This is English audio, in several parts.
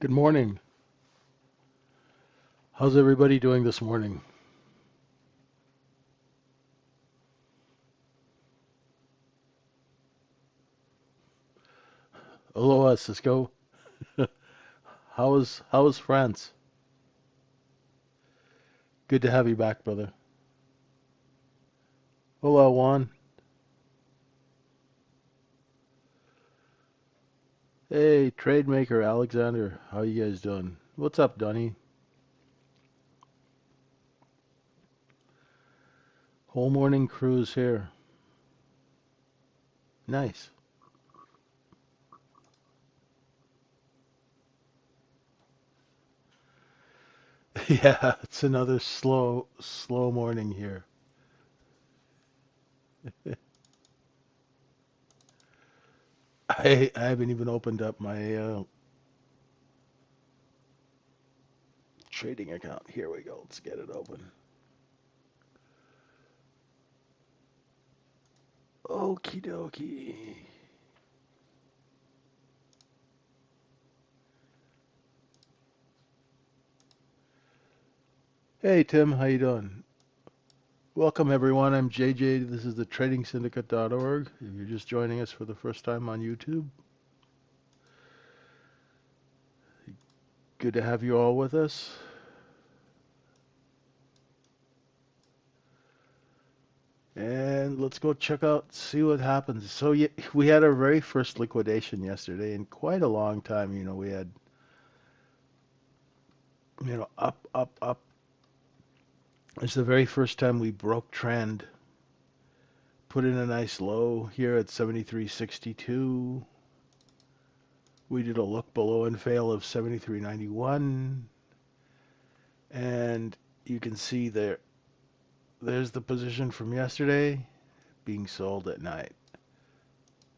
Good morning. How's everybody doing this morning? Aloha, Cisco. How is France? Good to have you back, brother. Hola, Juan. Hey, trade maker Alexander. How you guys doing? What's up, Dunny? Whole morning cruise here. Nice. Yeah, it's another slow morning here. I haven't even opened up my trading account. Here we go. Let's get it open. Okie dokie. Hey, Tim. How you doing? Welcome, everyone. I'm JJ. This is the tradingsyndicate.org. If you're just joining us for the first time on YouTube, good to have you all with us. And let's go check out, see what happens. So yeah, we had our very first liquidation yesterday in quite a long time. We had, up, up, up. It's the very first time we broke trend, put in a nice low here at 73.62. We did a look below and fail of 73.91. And you can see there's the position from yesterday being sold at night.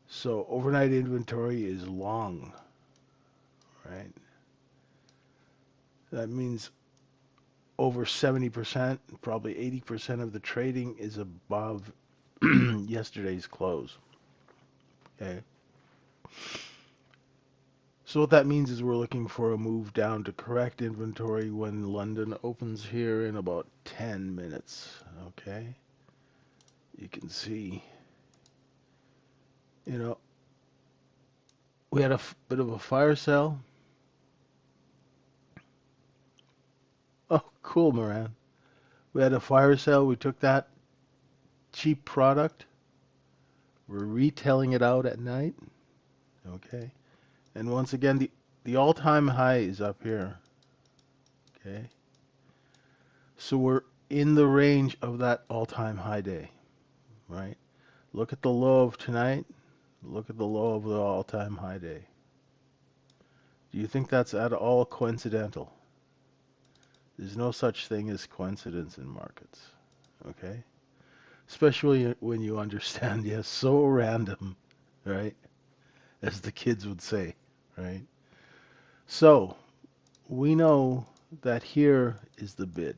So overnight inventory is long, right? That means over 70%, probably 80% of the trading is above yesterday's close. Okay. So what that means is we're looking for a move down to correct inventory when London opens here in about 10 minutes. Okay. You can see, you know, we had a bit of a fire sale. Oh, cool, Moran. We had a fire sale. We took that cheap product. We're retailing it out at night. Okay. And once again, the all-time high is up here. Okay. So we're in the range of that all-time high day, right? Look at the low of tonight. Look at the low of the all-time high day. Do you think that's at all coincidental? There's no such thing as coincidence in markets. Okay. Especially when you understand, yes, so random, right? As the kids would say, right? So we know that here is the bid,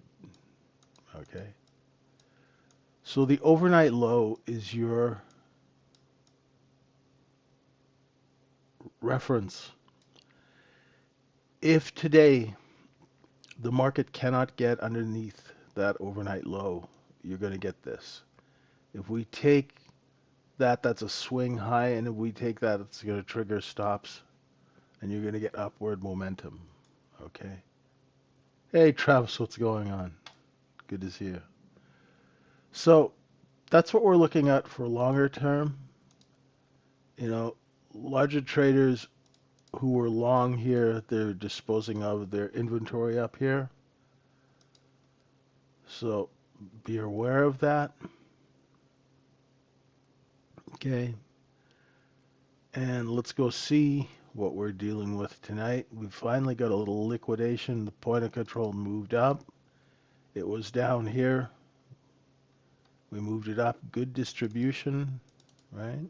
okay? So the overnight low is your reference. If today the market cannot get underneath that overnight low, you're going to get this. If we take that, that's a swing high, and if we take that, it's going to trigger stops, and you're going to get upward momentum, okay? Hey, Travis, what's going on? Good to see you. So that's what we're looking at for longer term. You know, larger traders who were long here, they're disposing of their inventory up here. So be aware of that. Okay. And let's go see what we're dealing with tonight. We finally got a little liquidation. The point of control moved up. It was down here. We moved it up. Good distribution, right?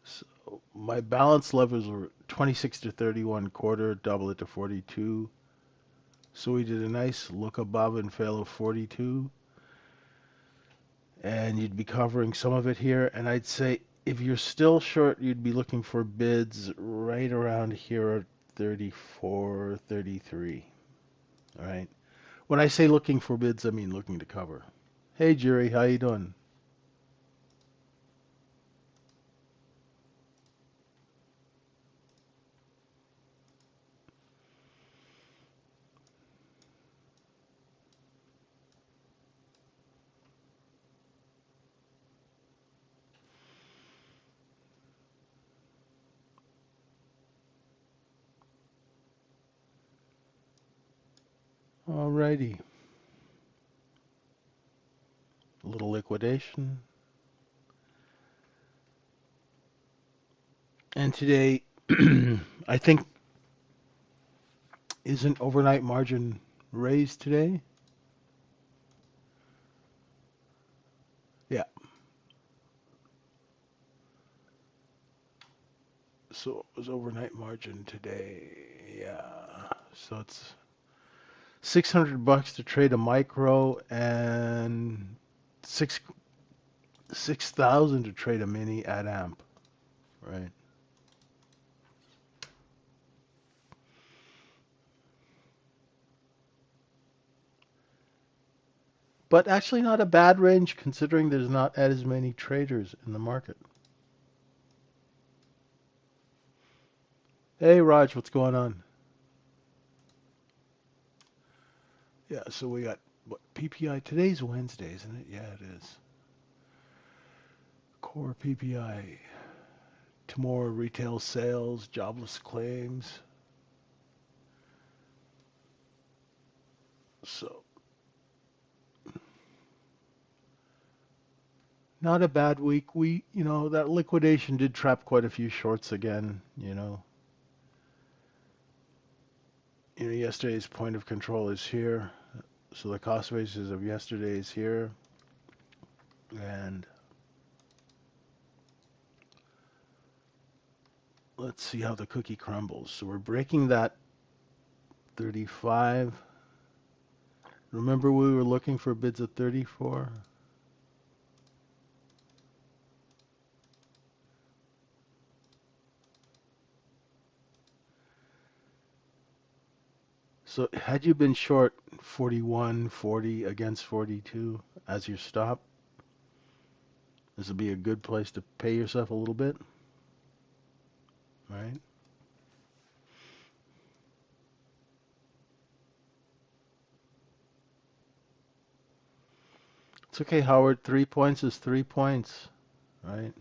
So my balance levels were 26 to 31 quarter, double it to 42. So we did a nice look above and fail of 42. And you'd be covering some of it here. And I'd say if you're still short, you'd be looking for bids right around here at 34, 33. All right. When I say looking for bids, I mean looking to cover. Hey, Jerry, how you doing? Alrighty. A little liquidation. And today, I think, isn't overnight margin raised today? Yeah. So it was overnight margin today. Yeah. So it's $600 to trade a micro and six 6,000 to trade a mini at amp, right? But actually not a bad range considering there's not as many traders in the market. Hey Raj, what's going on? Yeah, so we got what PPI today's Wednesday, isn't it? Yeah, it is. Core PPI. Tomorrow retail sales, jobless claims. So not a bad week. That liquidation did trap quite a few shorts again. Yesterday's point of control is here. So the cost basis of yesterday is here. And let's see how the cookie crumbles. So we're breaking that 35. Remember we were looking for bids at 34? So had you been short 41, 40 against 42 as your stop, this would be a good place to pay yourself a little bit, right? It's okay, Howard. 3 points is 3 points, right?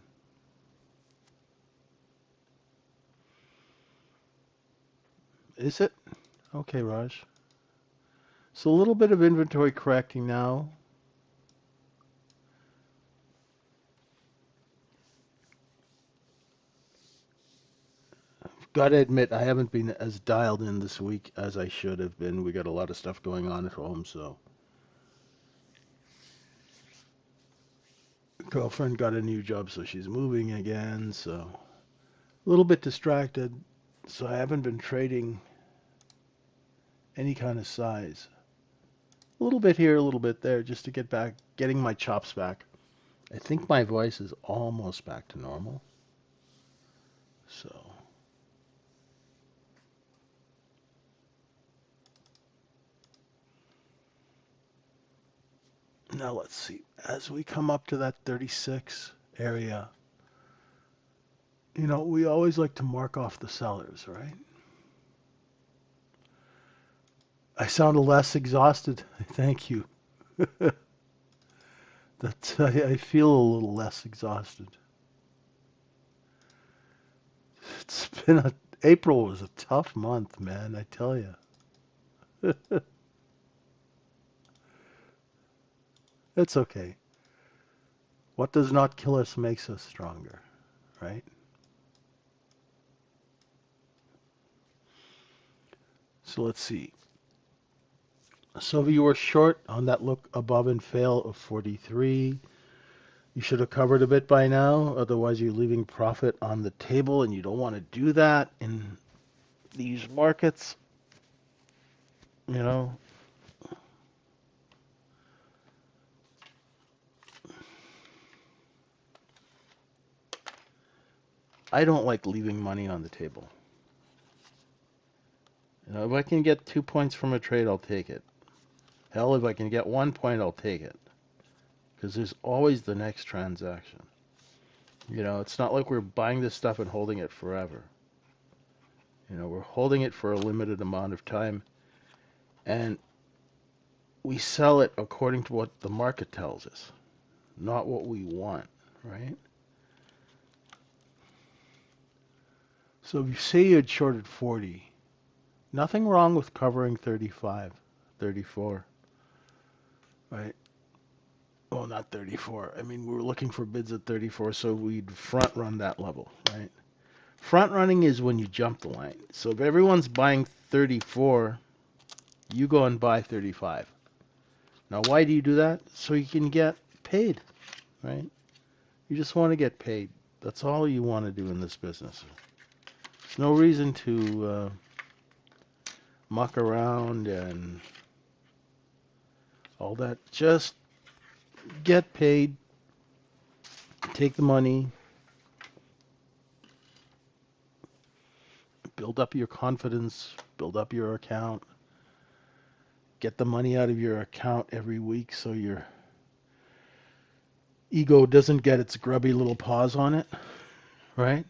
Is it? Okay, Raj. So a little bit of inventory correcting now. Gotta admit, I haven't been as dialed in this week as I should have been. We got a lot of stuff going on at home, so. Girlfriend got a new job, so she's moving again, so. A little bit distracted, so I haven't been trading any kind of size. A little bit here, a little bit there, just to getting my chops back. I think my voice is almost back to normal. So. Now let's see. As we come up to that 36 area, we always like to mark off the sellers, right? I sound less exhausted. Thank you. I feel a little less exhausted. It's been April was a tough month, man, I tell you. It's okay. What does not kill us makes us stronger, right? So let's see. So if you were short on that look above and fail of 43, you should have covered a bit by now. Otherwise, you're leaving profit on the table, and you don't want to do that in these markets. You know, I don't like leaving money on the table. If I can get 2 points from a trade, I'll take it. Hell, if I can get 1 point, I'll take it. Because there's always the next transaction. It's not like we're buying this stuff and holding it forever. We're holding it for a limited amount of time, and we sell it according to what the market tells us, not what we want, right? So if you say you had shorted 40, nothing wrong with covering 35, 34, right? Well, not 34. I mean, we were looking for bids at 34, so we'd front run that level, right? Front running is when you jump the line. So if everyone's buying 34, you go and buy 35. Now, why do you do that? So you can get paid, right? You just want to get paid. That's all you want to do in this business. There's no reason to muck around and all that. Just get paid, take the money, build up your confidence, build up your account, get the money out of your account every week so your ego doesn't get its grubby little paws on it, right?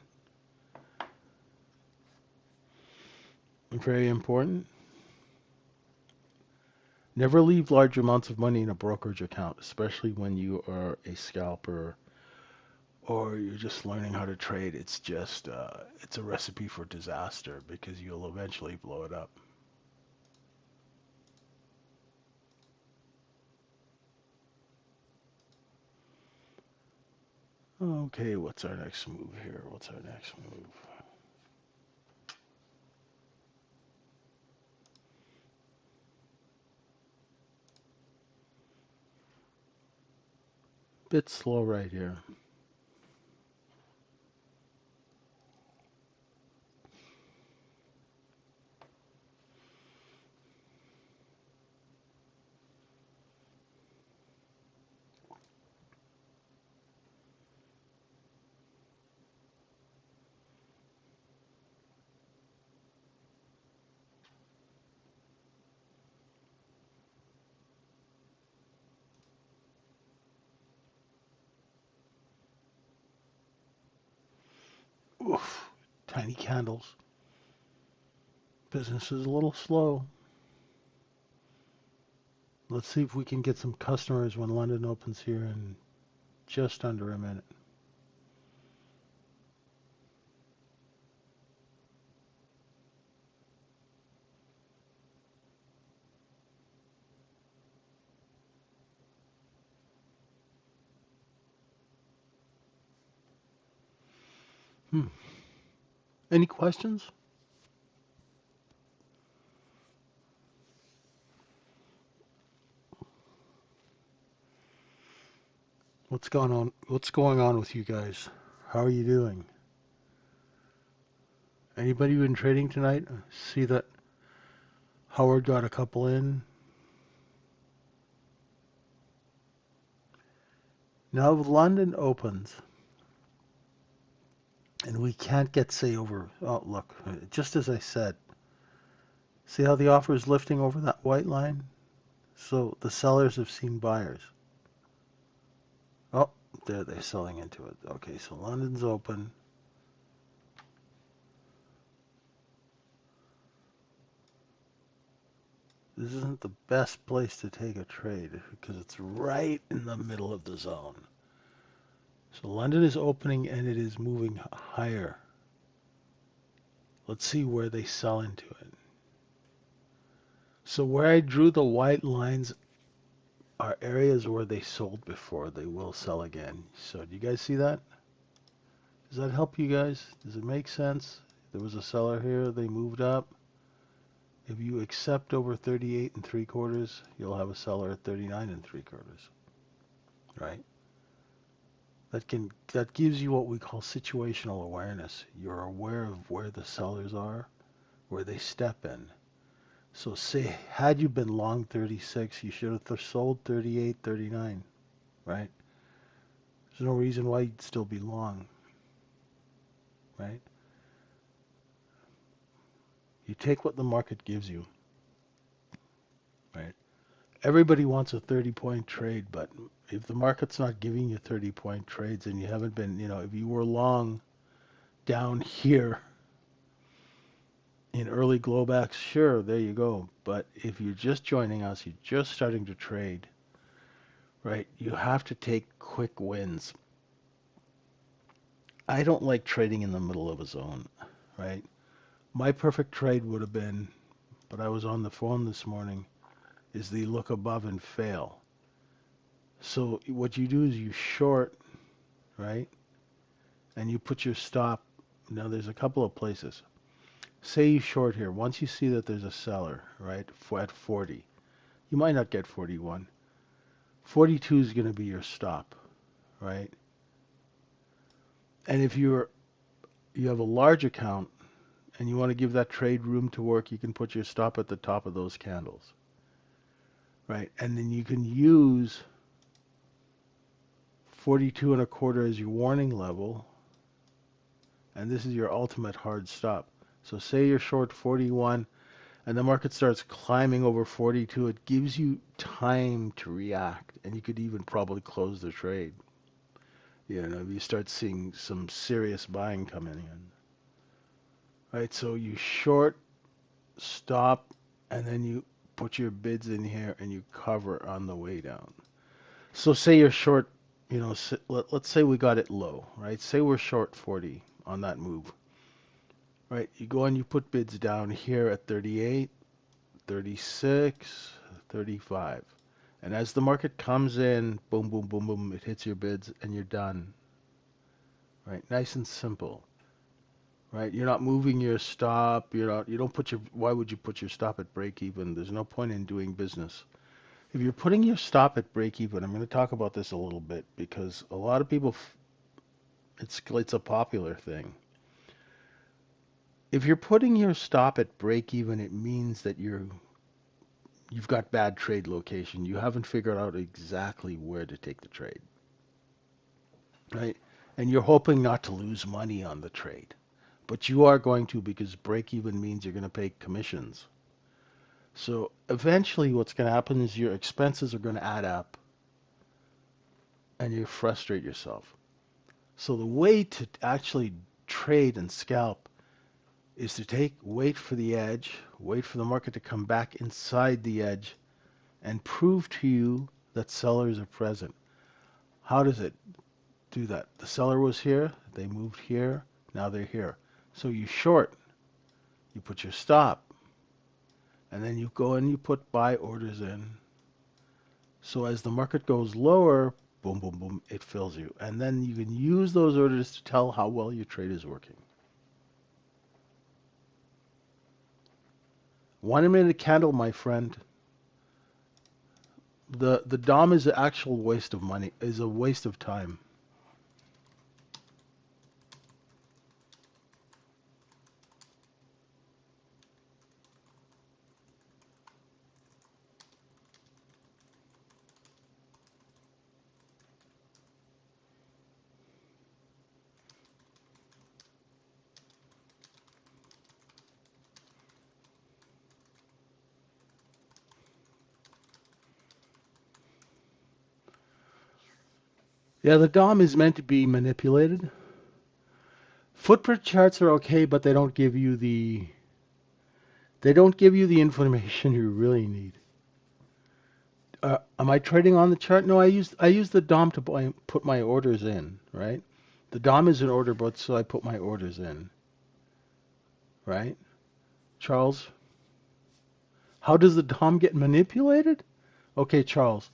Very important. Never leave large amounts of money in a brokerage account, especially when you are a scalper or you're just learning how to trade. It's just, it's a recipe for disaster because you'll eventually blow it up. Okay, what's our next move here? What's our next move? Bit slow right here. Oof, tiny candles. Business is a little slow. Let's see if we can get some customers when London opens here in just under a minute. Any questions? What's going on? What's going on with you guys? How are you doing? Anybody been trading tonight? See that Howard got a couple in. Now London opens and we can't get say over. Oh, look, just as I said. See how the offer is lifting over that white line? So the sellers have seen buyers. Oh, there they're selling into it. Okay, so London's open. This isn't the best place to take a trade because it's right in the middle of the zone. So London is opening and it is moving higher. Let's see where they sell into it. So where I drew the white lines are areas where they sold before. They will sell again. So do you guys see that? Does that help you guys? Does it make sense? There was a seller here. They moved up. If you accept over 38 and 3/4, you'll have a seller at 39 and 3/4. Right? That gives you what we call situational awareness. You're aware of where the sellers are, where they step in. So say, had you been long 36, you should have sold 38, 39, right? There's no reason why you'd still be long. right? You take what the market gives you, right? Everybody wants a 30-point trade, but if the market's not giving you 30-point trades and you haven't been, if you were long down here in early glowbacks, sure, there you go. But if you're just joining us, you're just starting to trade, right? You have to take quick wins. I don't like trading in the middle of a zone, right? My perfect trade would have been, but I was on the phone this morning, is the look above and fail. So what you do is you short, right? And you put your stop. Now there's a couple of places. Say you short here. Once you see that there's a seller, right, at 40, you might not get 41. 42 is going to be your stop, right? And if you have a large account and you want to give that trade room to work, you can put your stop at the top of those candles, right? And then you can use 42 and a quarter as your warning level, and this is your ultimate hard stop. So say you're short 41 and the market starts climbing over 42, it gives you time to react, and you could even probably close the trade. If you start seeing some serious buying coming in. Right, so you short, stop, and then you put your bids in here and you cover on the way down. So say you're short, let's say we got it low, right? Say we're short 40 on that move, right? You go and you put bids down here at 38, 36, 35. And as the market comes in, boom, boom, boom, boom, it hits your bids and you're done, right? Nice and simple. Right? You're not moving your stop. You don't put why would you put your stop at break even? There's no point in doing business. If you're putting your stop at break even, I'm going to talk about this a little bit because a lot of people, it's a popular thing. If you're putting your stop at break even, it means that you've got bad trade location. You haven't figured out exactly where to take the trade, right? And you're hoping not to lose money on the trade. But you are going to, because break even means you're going to pay commissions. So eventually what's going to happen is your expenses are going to add up and you frustrate yourself. So the way to actually trade and scalp is to wait for the edge, wait for the market to come back inside the edge and prove to you that sellers are present. How does it do that? The seller was here, they moved here, now they're here. So you short, you put your stop, and then you go and you put buy orders in. So as the market goes lower, boom, boom, boom, it fills you. And then you can use those orders to tell how well your trade is working. 1 minute candle, my friend. The DOM is an actual waste of money, is a waste of time. Yeah, the DOM is meant to be manipulated. Footprint charts are okay, but they don't give you the information you really need. Am I trading on the chart? No, I use the DOM to put my orders in, right? The DOM is an order book, so I put my orders in, right? Charles, how does the DOM get manipulated? Okay, Charles,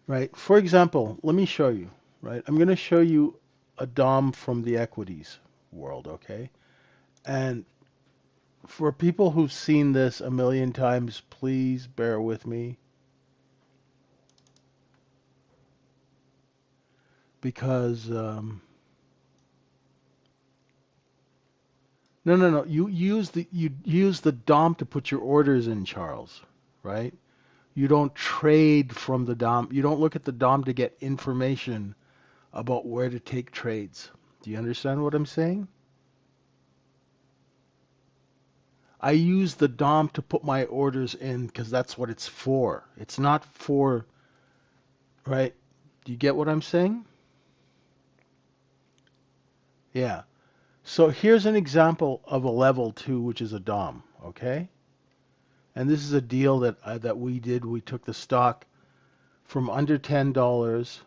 right? For example, let me show you, right? I'm going to show you a DOM from the equities world, okay? And for people who've seen this a million times, please bear with me because no. You use the DOM to put your orders in, Charles, right? You don't trade from the DOM. You don't look at the DOM to get information about where to take trades. Do you understand what I'm saying? I use the DOM to put my orders in because that's what it's for. It's not for, right? Do you get what I'm saying? Yeah. So here's an example of a level 2, which is a DOM, okay? And this is a deal that we did. We took the stock from under $10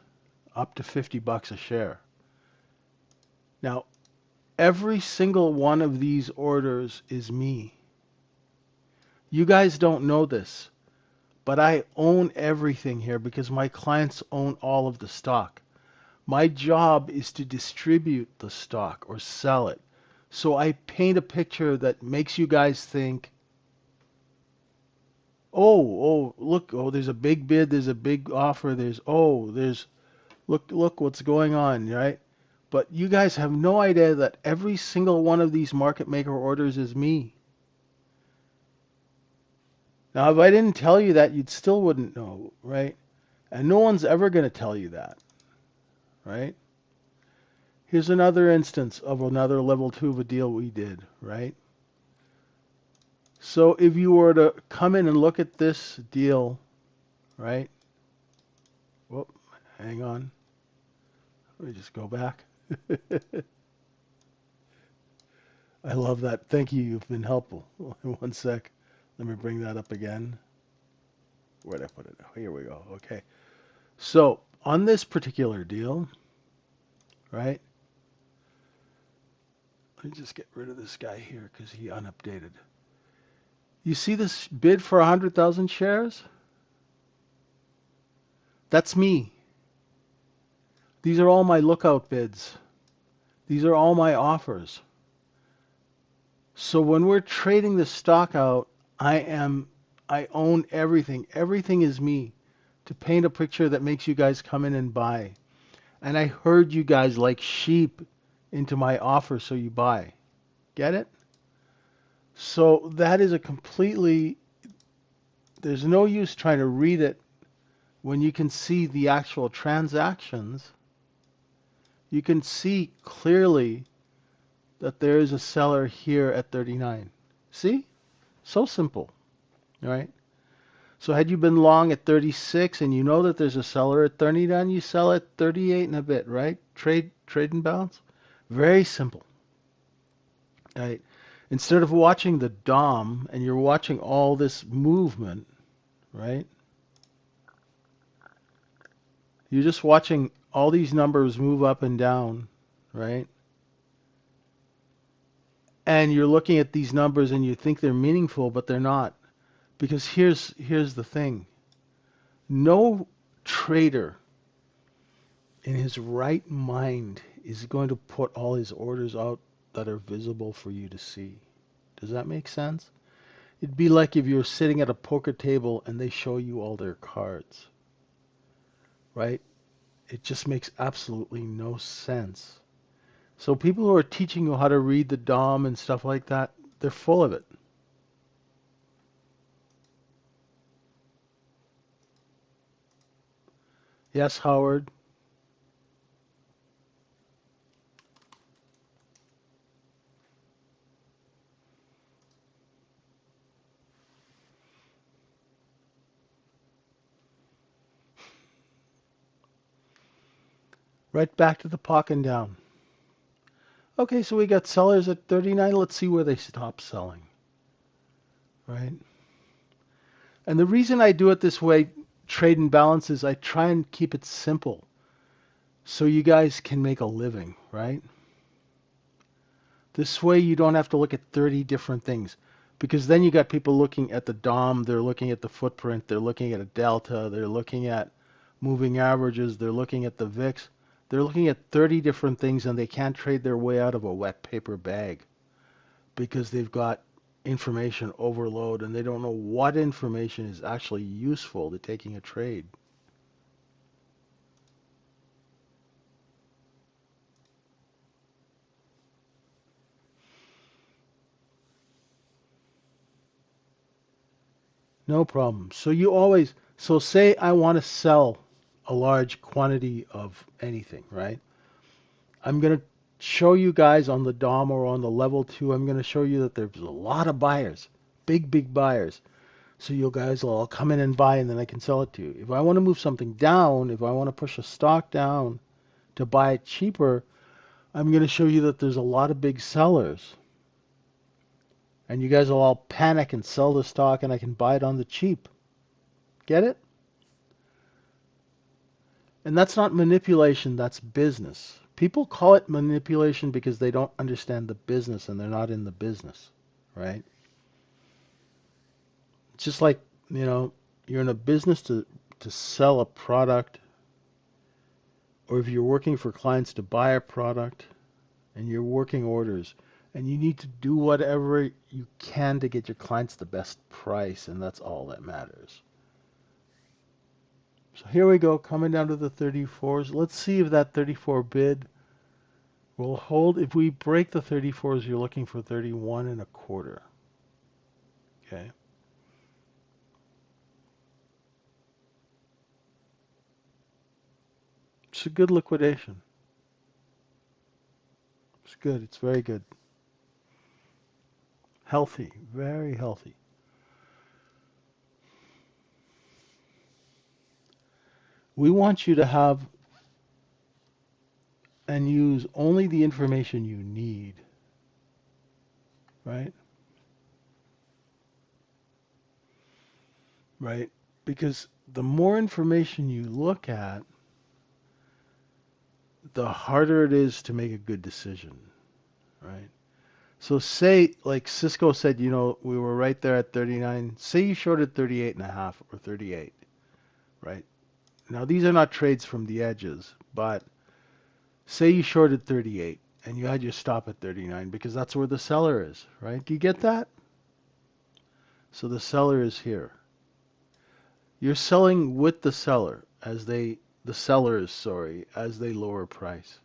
up to $50 a share. Now, every single one of these orders is me. You guys don't know this, but I own everything here because my clients own all of the stock. My job is to distribute the stock or sell it. So I paint a picture that makes you guys think, look, there's a big bid, there's a big offer, look what's going on, right? But you guys have no idea that every single one of these market maker orders is me. Now, if I didn't tell you that, you'd still wouldn't know, right? And no one's ever going to tell you that, right? Here's another instance of another level 2 of a deal we did, right? So if you were to come in and look at this deal, right? Whoop, hang on. Let me just go back. I love that. Thank you. You've been helpful. One sec. Let me bring that up again. Where'd I put it? Here we go. Okay. So on this particular deal, right? Let me just get rid of this guy here because he unupdated. You see this bid for 100,000 shares? That's me. These are all my lookout bids. These are all my offers. So when we're trading the stock out, I own everything. Everything is me to paint a picture that makes you guys come in and buy. And I herd you guys like sheep into my offer so you buy. Get it? So that is a completely, there's no use trying to read it when you can see the actual transactions. You can see clearly that there is a seller here at 39. See? So simple, right? So had you been long at 36 and you know that there's a seller at 39, you sell at 38 and a bit, right? Trade and bounce. Very simple. Right? Instead of watching the DOM and you're watching all this movement, right? You're just watching all these numbers move up and down, right? And you're looking at these numbers and you think they're meaningful, but they're not. Because here's the thing. No trader in his right mind is going to put all his orders out that are visible for you to see. Does that make sense? It'd be like if you're sitting at a poker table and they show you all their cards, right? It just makes absolutely no sense. So people who are teaching you how to read the DOM and stuff like that, they're full of it. Yes, Howard. Right back to the pocket down. Okay, so we got sellers at 39. Let's see where they stop selling, right? And the reason I do it this way, trade and balance, is I try and keep it simple so you guys can make a living, right? This way you don't have to look at 30 different things because then you got people looking at the DOM, they're looking at the footprint, they're looking at a delta, they're looking at moving averages, they're looking at the VIX. They're looking at 30 different things and they can't trade their way out of a wet paper bag because they've got information overload and they don't know what information is actually useful to taking a trade. No problem. So say I want to sell a large quantity of anything, right? I'm going to show you guys on the DOM or on the level 2, I'm going to show you that there's a lot of buyers, big buyers. So you guys will all come in and buy, and then I can sell it to you. If I want to move something down, if I want to push a stock down to buy it cheaper, I'm going to show you that there's a lot of big sellers. And you guys will all panic and sell the stock, and I can buy it on the cheap. Get it? And that's not manipulation, that's business. People call it manipulation because they don't understand the business and they're not in the business, right? It's just like, you're in a business to sell a product, or if you're working for clients to buy a product and you're working orders and you need to do whatever you can to get your clients the best price, and that's all that matters. So here we go, coming down to the 34s. Let's see if that 34 bid will hold. If we break the 34s, you're looking for 31 and a quarter. Okay. It's a good liquidation. It's good. It's very good. Healthy. Very healthy. We want you to have and use only the information you need, right? Right? Because the more information you look at, the harder it is to make a good decision, right? So say, like Cisco said, we were right there at 39. Say you shorted 38 and a half or 38, right? Now, these are not trades from the edges, but say you shorted 38 and you had your stop at 39 because that's where the seller is, right? Do you get that? So the seller is here. You're selling with the seller as the sellers, as they lower price.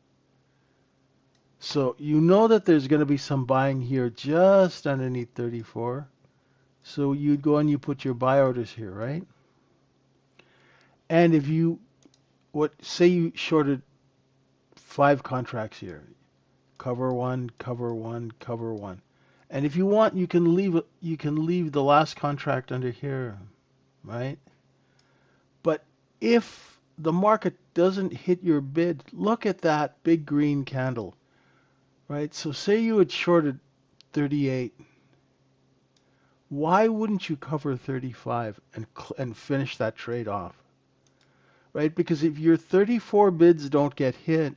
So you know that there's going to be some buying here just underneath 34. So you'd go and you put your buy orders here, right? And if you, say you shorted 5 contracts here, cover one, cover one, cover one. And if you want, you can leave the last contract under here, right? But if the market doesn't hit your bid, look at that big green candle, right? So say you had shorted 38. Why wouldn't you cover 35 and finish that trade off? Right? Because if your 34 bids don't get hit,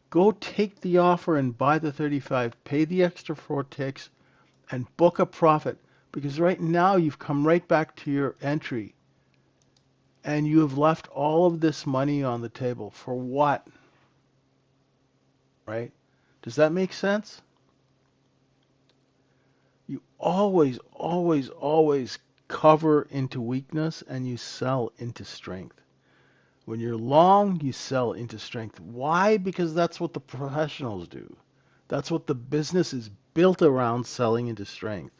go take the offer and buy the 35, pay the extra 4 ticks, and book a profit. Because right now you've come right back to your entry, and you have left all of this money on the table. For what? Right? Does that make sense? You always, always, always cover into weakness and you sell into strength. When you're long, you sell into strength. Why? Because that's what the professionals do. That's what the business is built around, selling into strength.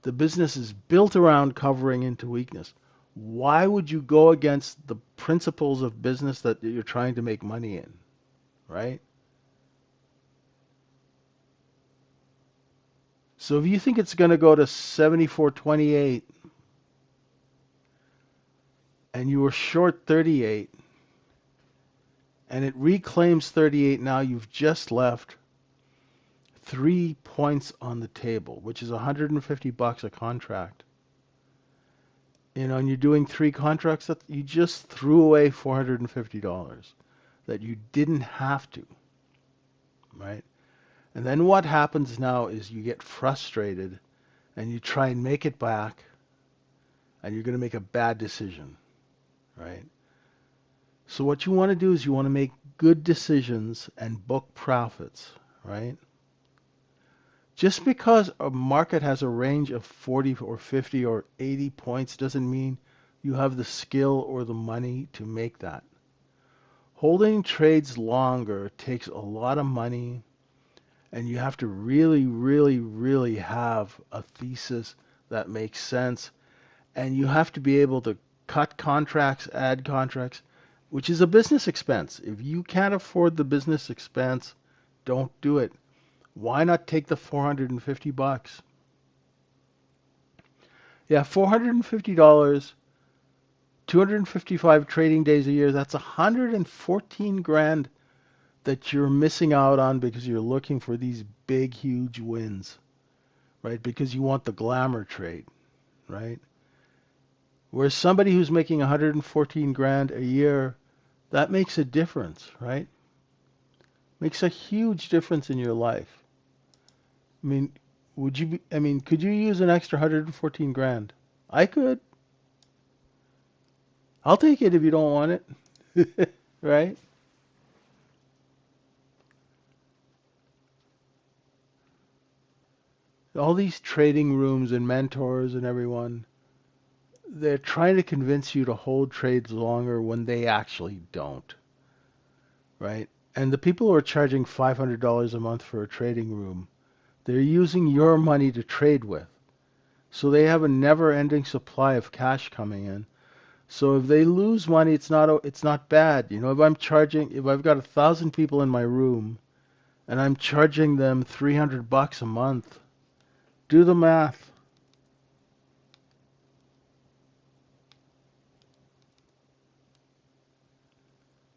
The business is built around covering into weakness. Why would you go against the principles of business that you're trying to make money in, right? So if you think it's going to go to 74.28 and you were short 38 and it reclaims 38, now you've just left 3 points on the table, which is $150 a contract. And you're doing 3 contracts, that you just threw away $450 that you didn't have to, right? And then what happens now is you get frustrated and you try and make it back, and you're going to make a bad decision, right? So what you want to do is you want to make good decisions and book profits, right? Just because a market has a range of 40 or 50 or 80 points doesn't mean you have the skill or the money to make that. Holding trades longer takes a lot of money, and you have to really, really, really have a thesis that makes sense, and you have to be able to cut contracts, add contracts, which is a business expense. If you can't afford the business expense, Don't do it. Why not take the 450 bucks? Yeah, $450, 255 trading days a year, that's 114 grand that you're missing out on because you're looking for these big, huge wins, right? Because you want the glamour trade, right? Whereas somebody who's making 114 grand a year, that makes a difference, right? Makes a huge difference in your life. I mean, could you use an extra 114 grand? I could. I'll take it if you don't want it. Right? All these trading rooms and mentors and everyone, they're trying to convince you to hold trades longer when they actually don't, right? And the people who are charging $500 a month for a trading room, they're using your money to trade with. So they have a never-ending supply of cash coming in. So if they lose money, it's not bad. You know, if I've got 1,000 people in my room and I'm charging them $300 a month, do the math,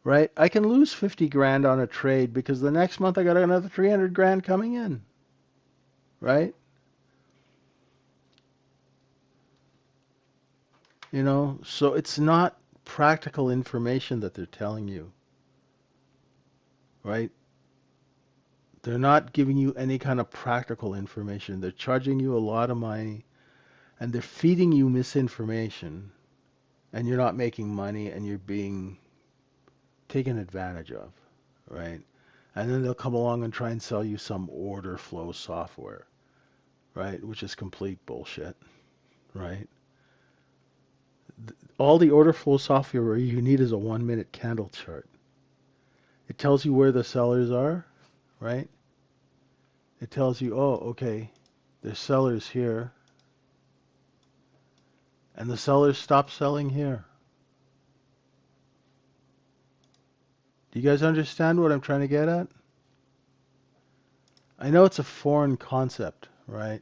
right? I can lose 50 grand on a trade because the next month I got another 300 grand coming in, right? You know, so it's not practical information that they're telling you, right? They're not giving you any kind of practical information. They're charging you a lot of money and they're feeding you misinformation and you're not making money and you're being taken advantage of, right? And then they'll come along and try and sell you some order flow software, right? Which is complete bullshit, right? All the order flow software you need is a 1 minute candle chart. It tells you where the sellers are, right? It tells you, oh, okay, there's sellers here, and the sellers stop selling here. Do you guys understand what I'm trying to get at? I know it's a foreign concept, right?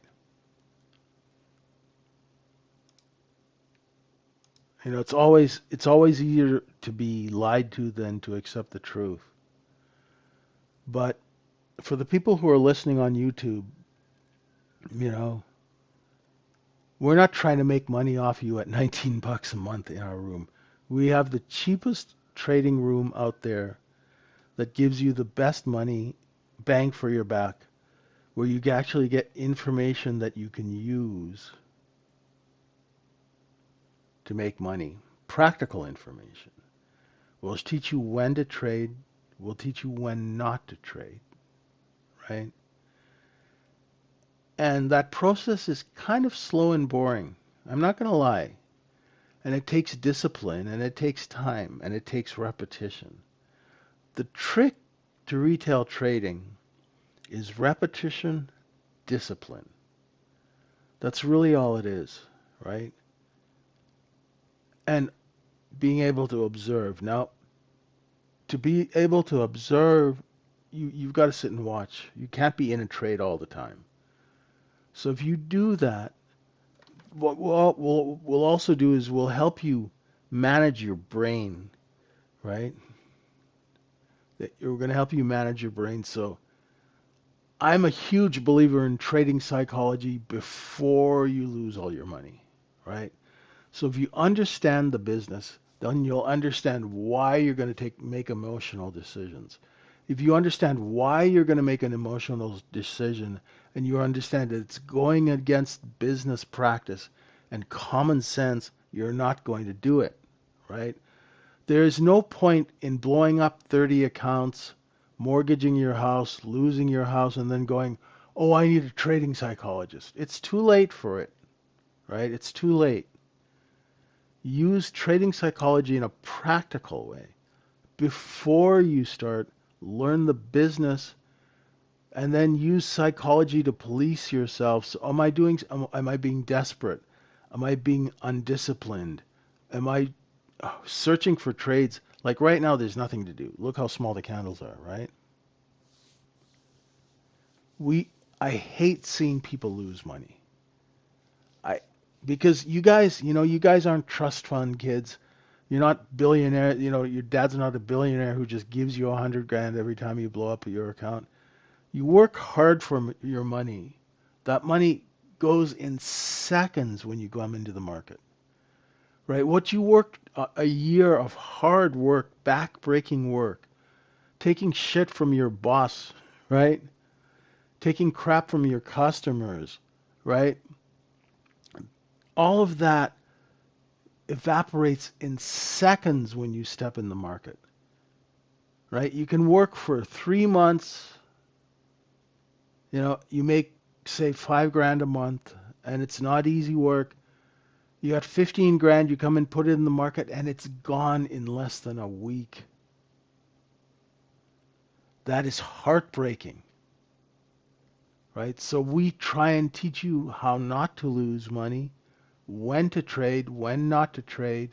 You know, it's always easier to be lied to than to accept the truth. But for the people who are listening on YouTube, you know, we're not trying to make money off you at 19 bucks a month in our room. We have the cheapest trading room out there that gives you the best money bang for your buck, where you can actually get information that you can use to make money. Practical information. We'll teach you when to trade. We'll teach you when not to trade, right? And that process is kind of slow and boring. I'm not going to lie. And it takes discipline, and it takes time, and it takes repetition. The trick to retail trading is repetition, discipline. That's really all it is, right? And being able to observe. Now, to be able to observe, you've got to sit and watch. You can't be in a trade all the time. So if you do that, what we'll also do is we'll help you manage your brain, right? We're going to help you manage your brain. So I'm a huge believer in trading psychology before you lose all your money, right? So if you understand the business, then you'll understand why you're going to make emotional decisions. If you understand why you're going to make an emotional decision and you understand that it's going against business practice and common sense, you're not going to do it, right? There is no point in blowing up 30 accounts, mortgaging your house, losing your house, and then going, oh, I need a trading psychologist. It's too late for it, right? It's too late. Use trading psychology in a practical way before you start. Learn the business and then use psychology to police yourself. So am I being desperate? Am I being undisciplined? Am I searching for trades? Like right now there's nothing to do. Look how small the candles are, right? we I hate seeing people lose money. I because you guys, you guys aren't trust fund kids. You're not billionaire, your dad's not a billionaire who just gives you 100 grand every time you blow up your account. You work hard for your money. That money goes in seconds when you come into the market, right? What you worked a year of hard work, back-breaking work, taking shit from your boss, right? Taking crap from your customers, right? All of that evaporates in seconds when you step in the market, right? You can work for 3 months, you make, say, 5 grand a month, and it's not easy work. You got 15 grand, you come and put it in the market, and it's gone in less than a week. That is heartbreaking, right? So we try and teach you how not to lose money, when to trade, when not to trade,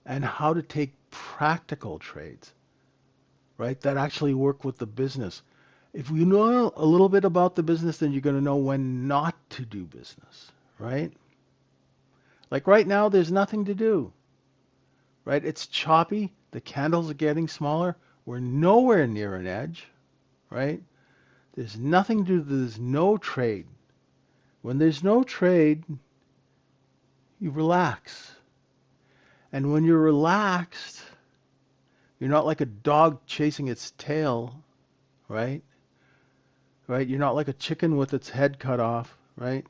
and how to take practical trades, right? That actually work with the business. If you know a little bit about the business, then you're going to know when not to do business, right? Like right now, there's nothing to do, right? It's choppy. The candles are getting smaller. We're nowhere near an edge, right? There's nothing to do. There's no trade. When there's no trade, you relax. And when you're relaxed, you're not like a dog chasing its tail, right? Right? You're not like a chicken with its head cut off, right?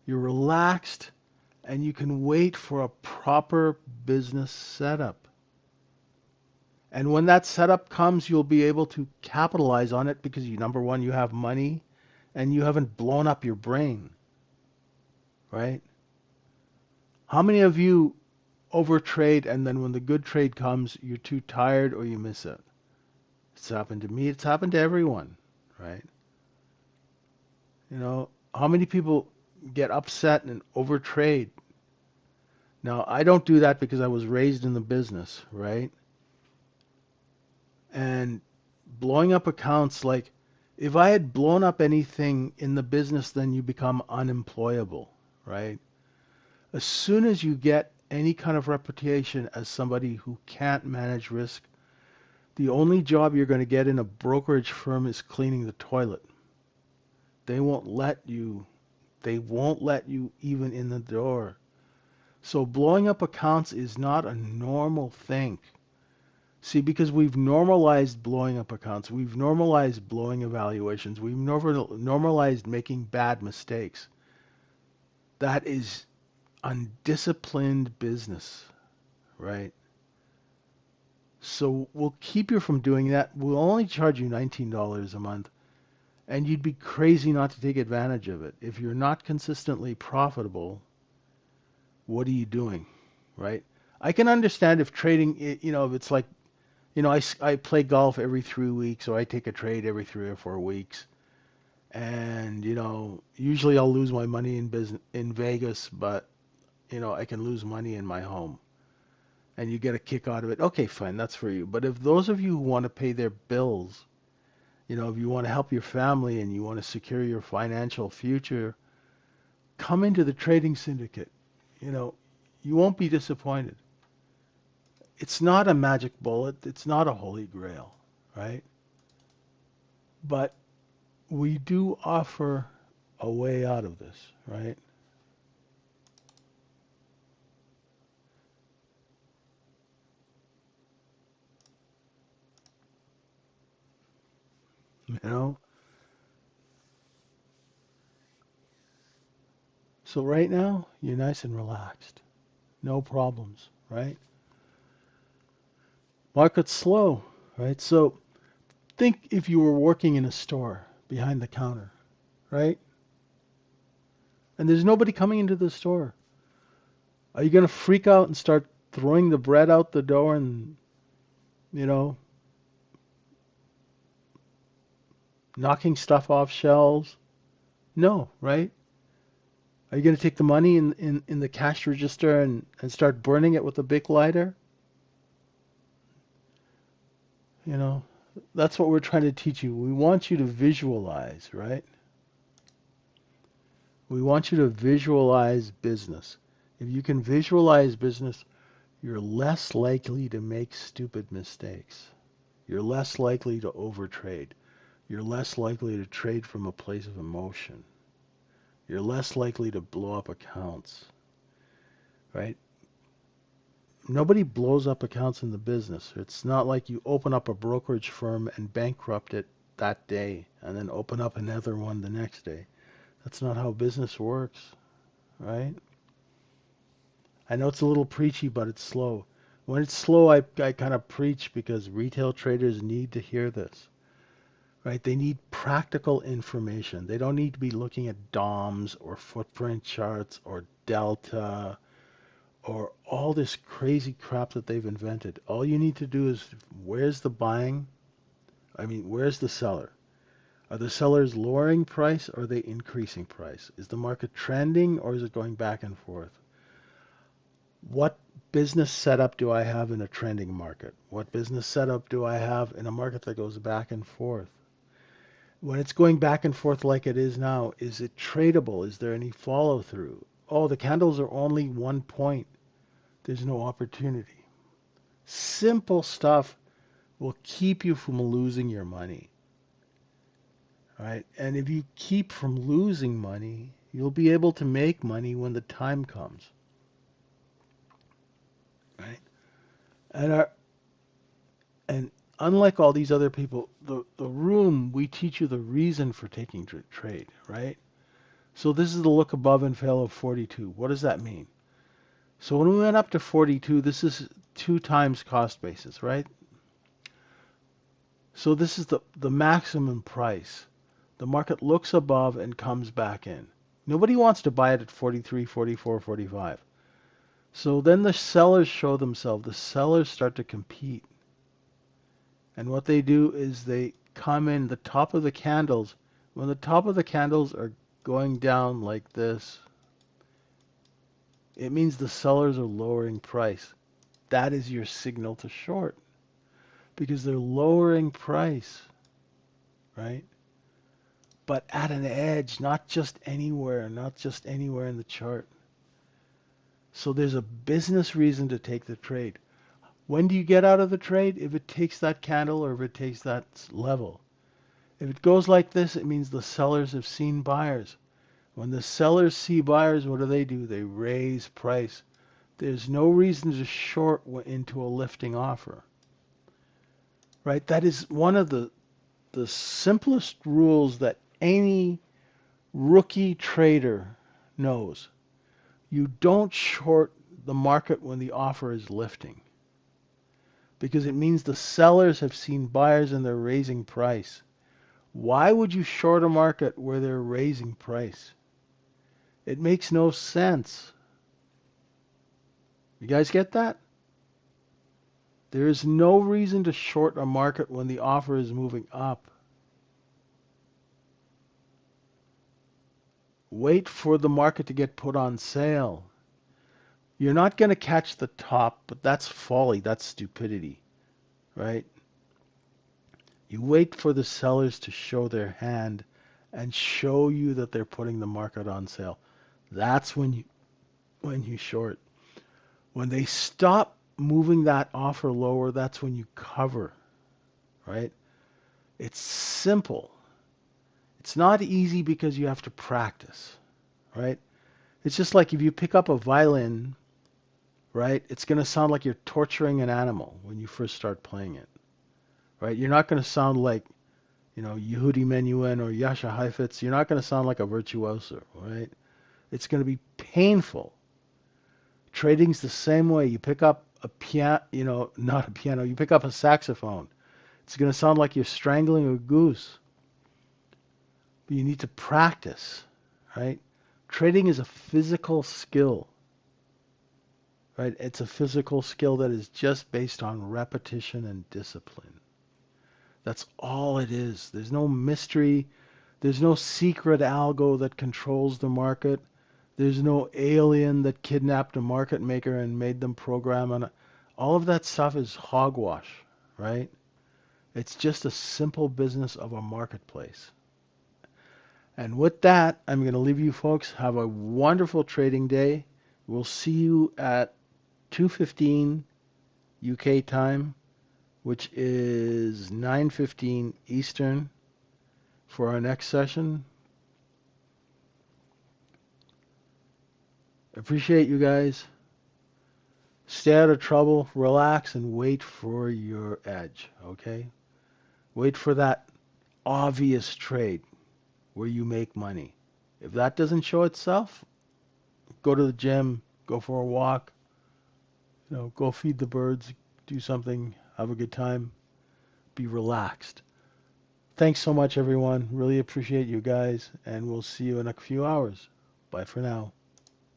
You're relaxed and you can wait for a proper business setup. And when that setup comes, you'll be able to capitalize on it because number one, you have money and you haven't blown up your brain, right? How many of you overtrade and then when the good trade comes, you're too tired or you miss it? It's happened to me. It's happened to everyone, right? How many people get upset and overtrade? Now, I don't do that because I was raised in the business, right? And blowing up accounts, like if I had blown up anything in the business, then you become unemployable, right? As soon as you get any kind of reputation as somebody who can't manage risk, the only job you're going to get in a brokerage firm is cleaning the toilet. They won't let you. They won't let you even in the door. So blowing up accounts is not a normal thing. See, because we've normalized blowing up accounts, we've normalized blowing evaluations, we've normalized making bad mistakes. That is undisciplined business, right? So we'll keep you from doing that. We'll only charge you $19 a month, and you'd be crazy not to take advantage of it. If you're not consistently profitable, what are you doing, right? I can understand if trading, if it's like, I play golf every 3 weeks, or I take a trade every 3 or 4 weeks. And, usually I'll lose my money in Vegas, but, I can lose money in my home. And you get a kick out of it. Okay, fine, that's for you. But if those of you who want to pay their bills, if you want to help your family and you want to secure your financial future, come into the trading syndicate. You won't be disappointed. It's not a magic bullet. It's not a holy grail, right? But we do offer a way out of this, right? You know? So right now, you're nice and relaxed. No problems, right? Market's slow, right? So think if you were working in a store behind the counter, right? And there's nobody coming into the store. Are you going to freak out and start throwing the bread out the door and, you know, knocking stuff off shelves? No, right? Are you going to take the money in the cash register and start burning it with a big lighter? You know, That's what we're trying to teach you. We want you to visualize, right? We want you to visualize business. If you can visualize business, you're less likely to make stupid mistakes. You're less likely to overtrade. You're less likely to trade from a place of emotion. You're less likely to blow up accounts, right? Nobody blows up accounts in the business. It's not like you open up a brokerage firm and bankrupt it that day and then open up another one the next day. That's not how business works, right? I know it's a little preachy, but it's slow. When it's slow, I kind of preach because retail traders need to hear this, right? They need practical information. They don't need to be looking at DOMs or footprint charts or delta or all this crazy crap that they've invented. All you need to do is, where's the buying? Where's the seller? Are the sellers lowering price or are they increasing price? Is the market trending or is it going back and forth? What business setup do I have in a trending market? What business setup do I have in a market that goes back and forth? When it's going back and forth like it is now, is it tradable? Is there any follow through? Oh, the candles are only 1 point. There's no opportunity. Simple stuff will keep you from losing your money, right? And if you keep from losing money, you'll be able to make money when the time comes, right? And our and unlike all these other people, the room, we teach you the reason for taking trade, right? So this is the look above and fail of 42. What does that mean? So when we went up to 42, this is 2 times cost basis, right? So this is the maximum price. The market looks above and comes back in. Nobody wants to buy it at 43, 44, 45. So then the sellers show themselves. The sellers start to compete. And what they do is they come in the top of the candles. When the top of the candles are going down like this, it means the sellers are lowering price. That is your signal to short because they're lowering price, right? But at an edge, not just anywhere, not just anywhere in the chart. So there's a business reason to take the trade. When do you get out of the trade? If it takes that candle or if it takes that level. If it goes like this, it means the sellers have seen buyers. When the sellers see buyers, what do? They raise price. There's no reason to short into a lifting offer, right? That is one of the simplest rules that any rookie trader knows. You don't short the market when the offer is lifting because it means the sellers have seen buyers and they're raising price. Why would you short a market where they're raising price? It makes no sense. You guys get that? There is no reason to short a market when the offer is moving up. Wait for the market to get put on sale. You're not going to catch the top, but that's folly, that's stupidity, right? You wait for the sellers to show their hand and show you that they're putting the market on sale. That's when you short. When they stop moving that offer lower, that's when you cover, right? It's simple. It's not easy because you have to practice, right? It's just like if you pick up a violin, right? It's going to sound like you're torturing an animal when you first start playing it, right? You're not going to sound like, Yehudi Menuhin or Yasha Heifetz. You're not going to sound like a virtuoso, right? It's going to be painful. Trading's the same way. You pick up a piano, not a piano, you pick up a saxophone. It's going to sound like you're strangling a goose. But you need to practice, right? Trading is a physical skill, right? It's a physical skill that is just based on repetition and discipline. That's all it is. There's no mystery. There's no secret algo that controls the market. There's no alien that kidnapped a market maker and made them program on it. All of that stuff is hogwash, right? It's just a simple business of a marketplace. And with that, I'm going to leave you folks. Have a wonderful trading day. We'll see you at 2:15 UK time, which is 9:15 Eastern for our next session. Appreciate you guys. Stay out of trouble, relax, and wait for your edge, okay? Wait for that obvious trade where you make money. If that doesn't show itself, go to the gym, go for a walk, go feed the birds, do something, have a good time, be relaxed. Thanks so much, everyone. Really appreciate you guys, and we'll see you in a few hours. Bye for now.